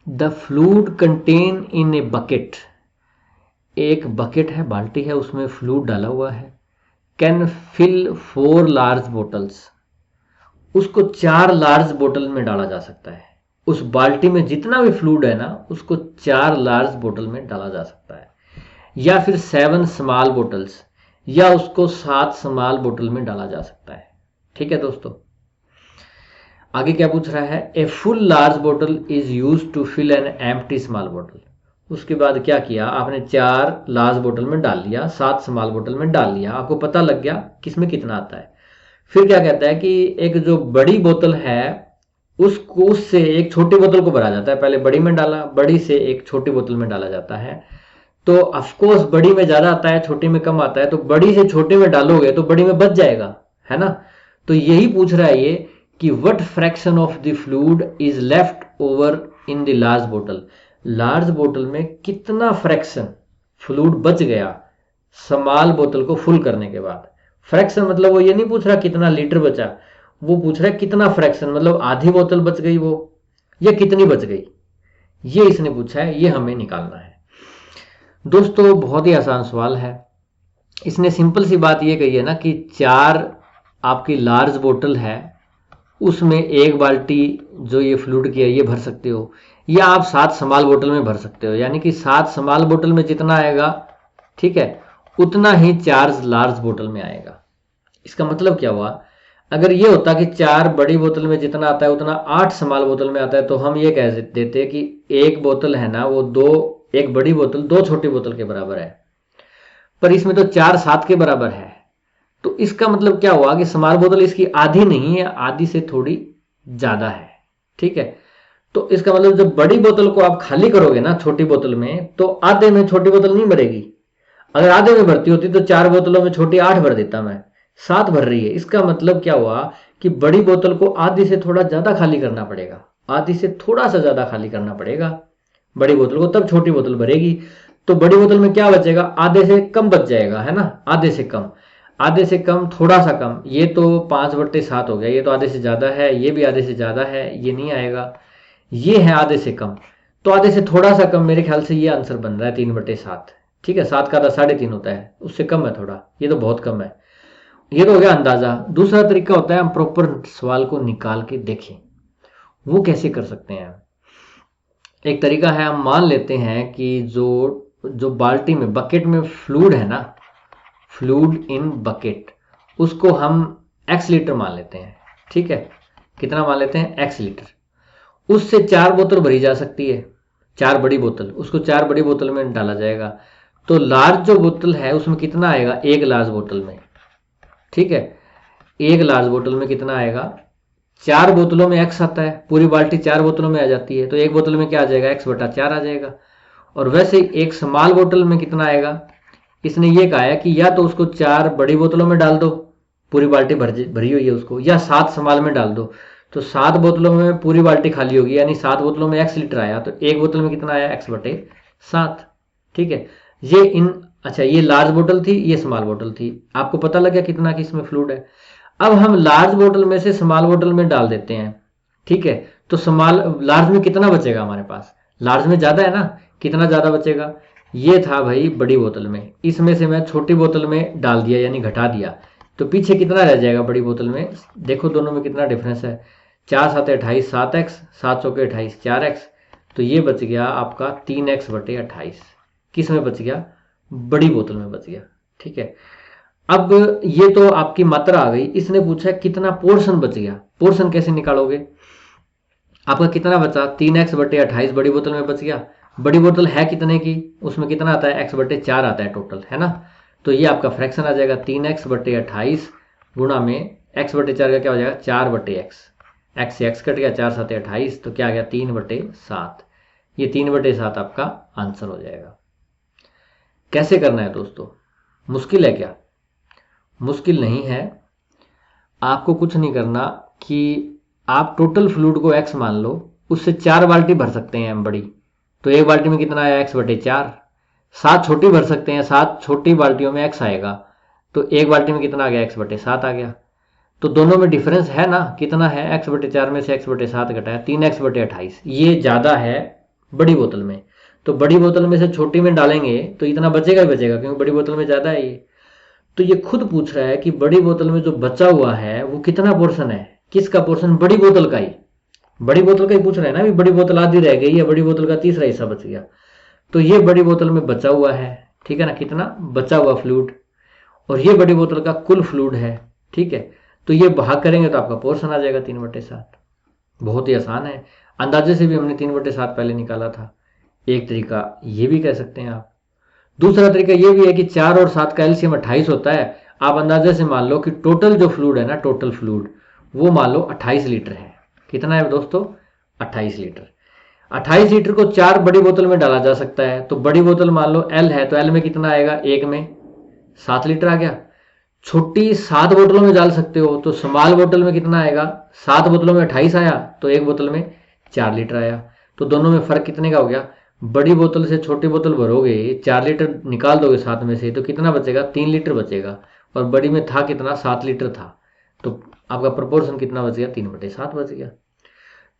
the fluid contain in a bucket, एक बकेट है, बाल्टी है, उसमें फ्लूइड डाला हुआ है, कैन फिल 4 लार्ज बोटल्स, उसको 4 लार्ज बोतल में डाला जा सकता है। उस बाल्टी में जितना भी फ्लूइड है ना, उसको 4 लार्ज बोतल में डाला जा सकता है। या फिर 7 स्मॉल बोटल्स, या उसको 7 स्मॉल बोतल में डाला जा सकता है। ठीक है दोस्तों, आगे क्या पूछ रहा है, ए फुल लार्ज बोतल is use to fill an empty small बोतल। उसके बाद क्या किया आपने, 4 लार्ज बोतल में डाल लिया, 7 स्मॉल बोतल में डाल लिया, आपको पता लग गया किसमें कितना आता है। फिर क्या कहता है कि एक जो बड़ी बोतल है उसको, उससे एक छोटी बोतल को भरा जाता है। पहले बड़ी में डाला, बड़ी से एक छोटी बोतल में डाला जाता है। तो ऑफकोर्स बड़ी में ज्यादा आता है, छोटी में कम आता है, तो बड़ी से छोटे में डालोगे तो बड़ी में बच जाएगा, है ना। तो यही पूछ रहा है ये कि what fraction of the fluid is left over in the large बोतल। लार्ज बोतल में कितना फ्रैक्शन फ्लूइड बच गया स्मॉल बोतल को फुल करने के बाद। फ्रैक्शन मतलब वो ये नहीं पूछ रहा कितना लीटर बचा, वो पूछ रहा है कितना फ्रैक्शन, मतलब आधी बोतल बच गई वो या कितनी बच गई, ये इसने पूछा है, ये हमें निकालना है। दोस्तों बहुत ही आसान सवाल है। इसने सिंपल सी बात ये कही है ना कि 4 आपकी लार्ज बोतल है, उसमें एक बाल्टी जो ये फ्लूइड की है ये भर सकते हो, या आप 7 स्मॉल बोतल में भर सकते हो। यानी कि 7 स्मॉल बोतल में जितना आएगा, ठीक है, उतना ही 4 लार्ज बोतल में आएगा। इसका मतलब क्या हुआ, अगर ये होता कि 4 बड़ी बोतल में जितना आता है उतना 8 स्मॉल बोतल में आता है, तो हम ये कह देते कि एक बोतल है ना वो एक बड़ी बोतल 2 छोटी बोतल के बराबर है। पर इसमें तो 4 7 के बराबर है, तो इसका मतलब क्या हुआ कि स्मॉल बोतल इसकी आधी नहीं है, आधी से थोड़ी ज्यादा है। ठीक है, तो इसका मतलब जब बड़ी बोतल को आप खाली करोगे ना छोटी बोतल में, तो आधे में छोटी बोतल नहीं भरेगी। अगर आधे में भरती होती तो 4 बोतलों में छोटी 8 भर देता मैं, 7 भर रही है। इसका मतलब क्या हुआ कि बड़ी बोतल को आधी से थोड़ा ज्यादा खाली करना पड़ेगा, आधी से थोड़ा सा ज्यादा खाली करना पड़ेगा बड़ी बोतल को, तब छोटी बोतल भरेगी। तो बड़ी बोतल में क्या बचेगा, आधे से कम बच जाएगा, है ना, आधे से कम, आधे से कम, थोड़ा सा कम। ये तो 5/7 हो गया, ये तो आधे से ज्यादा है, ये भी आधे से ज्यादा है, ये नहीं आएगा, ये है आधे से कम। तो आधे से थोड़ा सा कम, मेरे ख्याल से ये आंसर बन रहा है 3/7। ठीक है, 7 का आधा 3.5 होता है, उससे कम है थोड़ा, ये तो बहुत कम है। ये तो हो गया अंदाजा। दूसरा तरीका होता है हम प्रॉपर सवाल को निकाल के देखें। वो कैसे कर सकते हैं, एक तरीका है, हम मान लेते हैं कि जो बाल्टी में, बकेट में फ्लूइड है ना, फ्लूइड इन बकेट, उसको हम x लीटर मान लेते हैं। ठीक है, कितना मान लेते हैं, x लीटर। उससे 4 बोतल भरी जा सकती है, 4 बड़ी बोतल, उसको 4 बड़ी बोतल में डाला जाएगा। तो लार्ज जो बोतल है उसमें कितना आएगा, एक लार्ज बोतल में, ठीक है, एक लार्ज बोतल में कितना आएगा, 4 बोतलों में x आता है, पूरी बाल्टी 4 बोतलों में आ जाती है, तो एक बोतल में क्या आ जाएगा, x/4 आ जाएगा। और वैसे एक स्मॉल बोतल में कितना आएगा, इसने ये कहा है कि या तो उसको 4 बड़ी बोतलों में डाल दो, पूरी बाल्टी भरी हुई है उसको, या 7 स्मॉल में डाल दो। तो 7 बोतलों में पूरी बाल्टी खाली होगी, यानी 7 बोतलों में x लीटर आया, तो एक बोतल में कितना आया, x/7। ठीक है, ये अच्छा, ये लार्ज बोतल थी, ये स्मॉल बोतल थी, आपको पता लग गया कितना कि इसमें फ्लूइड है। अब हम लार्ज बोतल में से स्मॉल बोतल में डाल देते हैं। ठीक है, तो लार्ज में कितना बचेगा हमारे पास, लार्ज में ज्यादा है ना, कितना ज्यादा बचेगा, ये था भाई बड़ी बोतल में, इसमें से मैं छोटी बोतल में डाल दिया, यानी घटा दिया, तो पीछे कितना रह जाएगा बड़ी बोतल में। देखो दोनों में कितना डिफरेंस है, 4×7 = 28, 7x, 7×4 = 4x, तो ये बच गया आपका 3x/28। किस में बच गया, बड़ी बोतल में बच गया। ठीक है, अब ये तो आपकी मात्रा आ गई। इसने पूछा कितना पोर्शन बच गया, पोर्शन कैसे निकालोगे, आपका कितना बचा, 3x/28 बड़ी बोतल में बच गया। बड़ी बोतल है कितने की, उसमें कितना आता है, x/4 आता है टोटल, है ना। तो ये आपका फ्रैक्शन आ जाएगा 3x/28 गुणा में x/4 का क्या हो जाएगा, 4/x, x से x कट गया, 4×7 = 28, तो क्या आ गया 3/7। ये 3/7 आपका आंसर हो जाएगा। कैसे करना है दोस्तों, मुश्किल है क्या, मुश्किल नहीं है। आपको कुछ नहीं करना कि आप टोटल फ्लूइड को x मान लो, उससे 4 बाल्टी भर सकते हैं हम बड़ी, तो एक बाल्टी में कितना आया, x/4। 7 छोटी भर सकते हैं, 7 छोटी बाल्टियों में x आएगा, तो एक बाल्टी में कितना आ गया, x/7 आ गया। तो दोनों में डिफरेंस है ना, कितना है, x/4 में से x/7 घटाया 3x/28, ये ज़्यादा है बड़ी बोतल में। तो बड़ी बोतल में से छोटी में डालेंगे तो इतना बचेगा ही बचेगा, क्योंकि बड़ी बोतल में ज़्यादा है ये। तो ये खुद पूछ रहा है कि बड़ी बोतल में जो बचा हुआ है वो कितना पोर्शन है, किसका पोर्शन, बड़ी बोतल का ही, बड़ी बोतल का ही पूछ रहा है ना। अभी बड़ी बोतल आधी रह गई है, बड़ी बोतल का तीसरा हिस्सा बच गया, तो ये बड़ी बोतल में बचा हुआ है, ठीक है ना, कितना बचा हुआ फ्लूइड, और ये बड़ी बोतल का कुल फ्लूइड है, ठीक है। तो ये भाग करेंगे तो आपका पोर्शन आ जाएगा 3/7। बहुत ही आसान है, अंदाजे से भी हमने 3/7 पहले निकाला था। एक तरीका ये भी कह सकते हैं आप। दूसरा तरीका ये भी है कि 4 और 7 का एलसीएम 28 होता है। आप अंदाजे से मान लो कि टोटल जो फ्लूइड है ना, टोटल फ्लूइड वो मान लो 28 लीटर है। कितना है दोस्तों? 28 लीटर। 28 लीटर को 4 बड़ी बोतल में डाला जा सकता है। तो बड़ी बोतल मान लो एल है, तो एल में कितना आएगा, एक में 7 लीटर आ गया। छोटी 7 बोतलों में डाल सकते हो, तो स्मॉल बोतल में कितना आएगा, 7 बोतलों में 28 आया, तो एक बोतल में 4 लीटर आया। तो दोनों में फर्क कितने का हो गया, बड़ी बोतल से छोटी बोतल भरोगे, 4 लीटर निकाल दोगे 7 में से, तो कितना बचेगा, 3 लीटर बचेगा। और बड़ी में था कितना, 7 लीटर था, तो आपका प्रोपोर्शन कितना बच गया, 3/7 बच गया।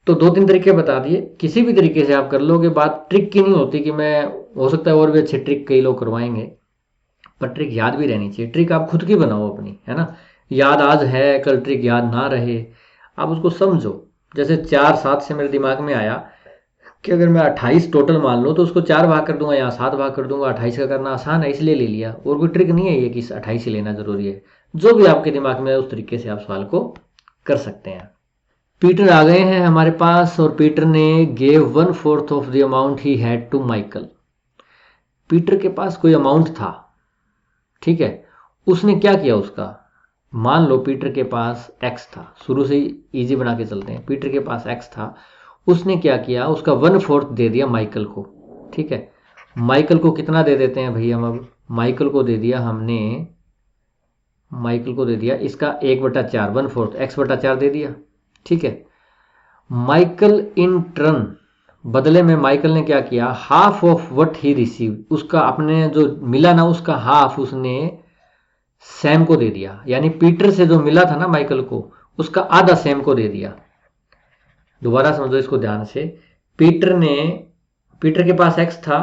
तो 2-3 तरीके बता दिए, किसी भी तरीके से आप कर लोगे। बात ट्रिक की नहीं होती कि मैं, हो सकता है और भी अच्छे ट्रिक कई लोग करवाएंगे, पर ट्रिक याद भी रहनी चाहिए। ट्रिक आप खुद की बनाओ अपनी, है ना। याद आज है, कल ट्रिक याद ना रहे, आप उसको समझो। जैसे 4-7 से मेरे दिमाग में आया कि अगर मैं 28 टोटल मान लो, तो उसको 4 भाग कर दूंगा, यहाँ 7 भाग कर दूंगा। 28 का करना आसान है, इसलिए ले लिया। और कोई ट्रिक नहीं है ये कि 28 ही लेना जरूरी है। जो भी आपके दिमाग में है उस तरीके से आप सवाल को कर सकते हैं। पीटर आ गए हैं हमारे पास, और पीटर ने gave 1/4 of the amount he had to Michael. Peter के पास कोई अमाउंट था, ठीक है। उसने क्या किया, उसका मान लो पीटर के पास एक्स था। शुरू से ही इजी बना के चलते हैं। पीटर के पास एक्स था, उसने क्या किया, उसका 1/4 दे दिया माइकल को, ठीक है। माइकल को कितना दे देते हैं भैया हम, अब माइकल को दे दिया हमने, माइकल को दे दिया इसका 1/4, 1/4 x/4 दे दिया, ठीक है। माइकल इन टर्न, बदले में माइकल ने क्या किया, half of what he receive, उसका अपने जो मिला ना उसका हाफ उसने सैम को दे दिया। यानी पीटर से जो मिला था ना माइकल को, उसका आधा सैम को दे दिया। दोबारा समझो इसको ध्यान से। पीटर के पास एक्स था,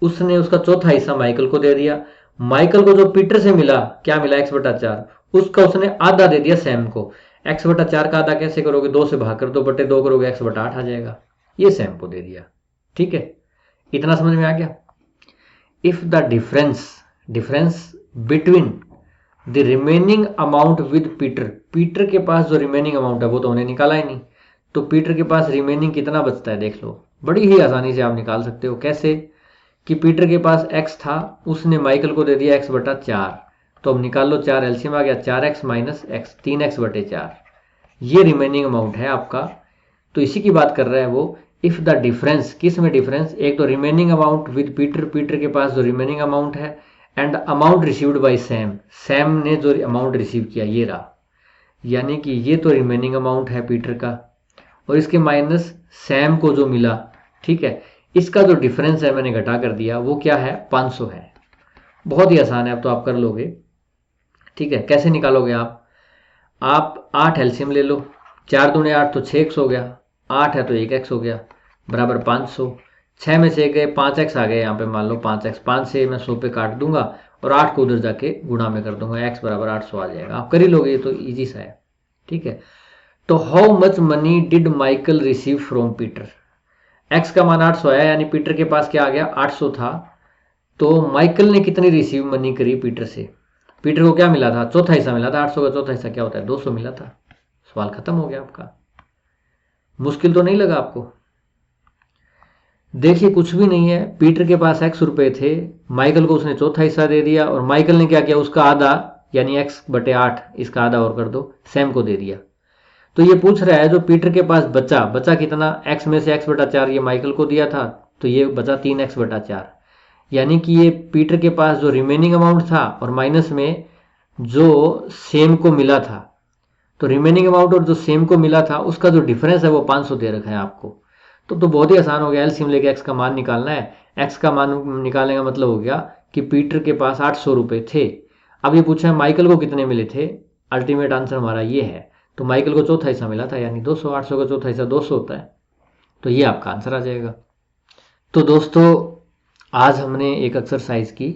उसने उसका चौथा हिस्सा माइकल को दे दिया। माइकल को जो पीटर से मिला, क्या मिला, x/4, उसका उसने आधा दे दिया सैम को। x/4 का आधा कैसे करोगे, 2 से भाग कर 2/2 करोगे, x/8 आ जाएगा। ये सैम को दे दिया, ठीक है। इतना समझ में आ गया। If the difference between the remaining amount with Peter, Peter के पास जो रिमेनिंग अमाउंट है वो तो उन्हें निकाला ही नहीं, तो पीटर के पास रिमेनिंग कितना बचता है देख लो। बड़ी ही आसानी से आप निकाल सकते हो। कैसे कि पीटर के पास x था, उसने माइकल को दे दिया x/4, तो अब निकाल लो, 4 एलसीएम आ गया, 4x - x, 3x/4, ये रिमेनिंग अमाउंट है आपका। तो इसी की बात कर रहा है वो। इफ द डिफरेंस, किस में डिफरेंस, एक तो remaining amount with Peter, Peter के पास जो रिमेनिंग अमाउंट है, and amount received by Sam, Sam ने जो अमाउंट रिसीव किया ये रहा। यानी कि ये तो रिमेनिंग अमाउंट है पीटर का, और इसके माइनस सैम को जो मिला, ठीक है। इसका जो डिफरेंस है मैंने घटा कर दिया, वो क्या है, 500 है। बहुत ही आसान है, अब तो आप कर लोगे, ठीक है। कैसे निकालोगे आप 8 एलसीएम ले लो, 4 दूने 8 तो 6x हो गया, 8 है तो 1x हो गया, बराबर 500। 6 में से गए 5x आ गए, यहाँ पे मान लो 5x, 5 से मैं 100 पे काट दूंगा और 8 को उधर जाके गुणा में कर दूंगा, x बराबर 800 आ जाएगा। आप कर ही लोगे, ये तो ईजी सा है, ठीक है। तो how much money did Michael receive from Peter, x का मान 800 आया, यानी पीटर के पास क्या आ गया, 800 था। तो माइकल ने कितनी रिसीव मनी करी पीटर से, पीटर को क्या मिला था, चौथा हिस्सा मिला था। 800 का चौथा हिस्सा क्या होता है, 200 मिला था। सवाल खत्म हो गया आपका। मुश्किल तो नहीं लगा आपको? देखिए कुछ भी नहीं है। पीटर के पास x रुपए थे, माइकल को उसने चौथा हिस्सा दे दिया, और माइकल ने क्या किया, उसका आधा यानी x/8, इसका आधा और कर दो, सैम को दे दिया। तो ये पूछ रहा है जो पीटर के पास बचा कितना, x में से x/4 ये माइकल को दिया था, तो ये बचा 3x/4। यानी कि ये पीटर के पास जो रिमेनिंग अमाउंट था और माइनस में जो सेम को मिला था, तो रिमेनिंग अमाउंट और जो सेम को मिला था उसका जो डिफरेंस है वो 500 दे रखा है आपको। तो बहुत ही आसान हो गया। एलसीएम लेके एक्स का मान निकालना है। एक्स का मान निकालने का मतलब हो गया कि पीटर के पास 800 रुपये थे। अब ये पूछा है माइकल को कितने मिले थे, अल्टीमेट आंसर हमारा ये है। तो माइकल को चौथा हिस्सा मिला था, यानी 200, 800 का चौथा हिस्सा 200 होता है, तो ये आपका आंसर आ जाएगा। तो दोस्तों आज हमने एक एक्सरसाइज की,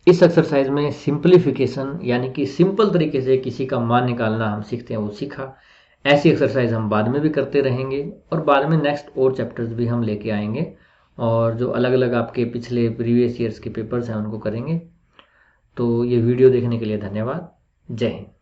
इस एक्सरसाइज में सिंप्लीफिकेशन यानी कि सिंपल तरीके से किसी का मान निकालना हम सीखते हैं, वो सीखा। ऐसी एक्सरसाइज हम बाद में भी करते रहेंगे और बाद में नेक्स्ट और चैप्टर्स भी हम लेके आएंगे और जो अलग अलग आपके पिछले प्रीवियस ईयर्स के पेपर्स हैं उनको करेंगे। तो ये वीडियो देखने के लिए धन्यवाद। जय हिंद।